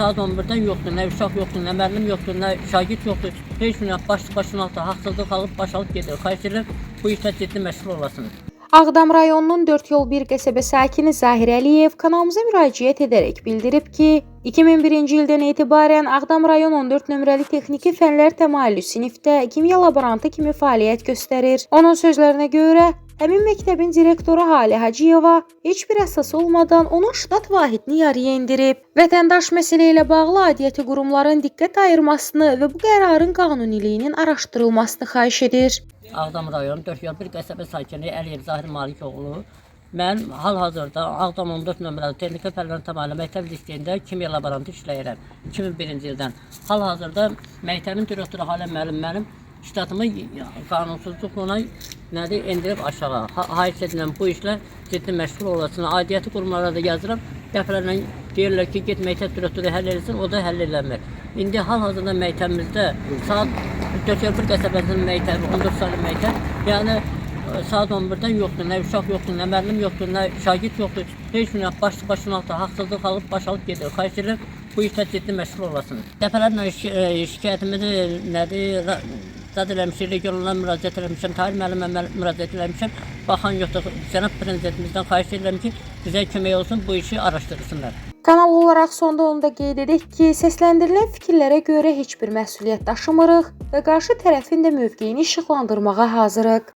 saat 11-dən yoxdur, nə uşaq yoxdur, nə müəllim yoxdur, nə şagird yoxdur. Heç günə başına altı haqsızlıq alıb başalıb gedir. Xahiş edirəm, bu işlə ciddi məşğul olasınız. Ağdam rayonunun 4 yol 1 qəsəbə sakini Zahir Əliyev kanalımıza müraciət edərək bildirib ki, 2001-ci ildən etibarən Ağdam rayon 14 nömrəli texniki fənlər təmayüllü sinifdə kimya laborantı kimi fəaliyyət göstərir. Onun sözlərinə görə, həmin məktəbin direktoru Halə Hacıyeva heç bir əsas olmadan onun ştat vahidini yarıya indirib. Vətəndaş məsələ ilə bağlı aidiyyəti qurumların diqqət ayırmasını və bu qərarın qanuniliyinin araşdırılmasını xahiş edir. Ağdam rayonu 4 yol 1 qəsəbə sakini Əliyev Zahir Malikoğlu. Mən hal-hazırda Ağdam 14 nömrəli texniki fənlər təmayüllü məktəb listeyində kimya laborantı işləyirəm 2001-ci ildən. Hal-hazırda məktəbin direktoru Halə müəllim mənim ştatımı qanunsuzluqla endirib aşağı. Xahiş edirəm bu işlə ciddi məşğul olasın. Aidiyyəti qurumlara da yazıram. Dəfələrlə deyirlər ki, get məktəb direktoru həll etsin, o da həll eləmir. İndi hal-hazırda məktəbimizdə saat 4 yol 1 qəsəbəsinin məktəbi, 14 saylı məktəb, yəni saat 11-dən yoxdur, nə uşaq yoxdur, nə müəllim yoxdur, nə şagird yoxdur. Heç günə başına altı haqsızlıq alıb başalıb gedir. Xahiş edirəm, bu işlə ciddi məşğul olasınız. Dəfələrlə şikayətimizi zad eləmişik, regionlara müraciət eləmişəm, Tahir müəllimə müraciət eləmişəm. Baxan yoxdur, cənab prezidentimizdən xahiş edirəm ki, bizə kömək olsun, bu işi araşdırsınlar. Kanal olaraq sonda onu da qeyd edək ki, səsləndirilən fikirlərə görə heç bir məsuliyyət daşımırıq və qarşı tərəfin də mövqeyini işıqlandırmağa hazırıq.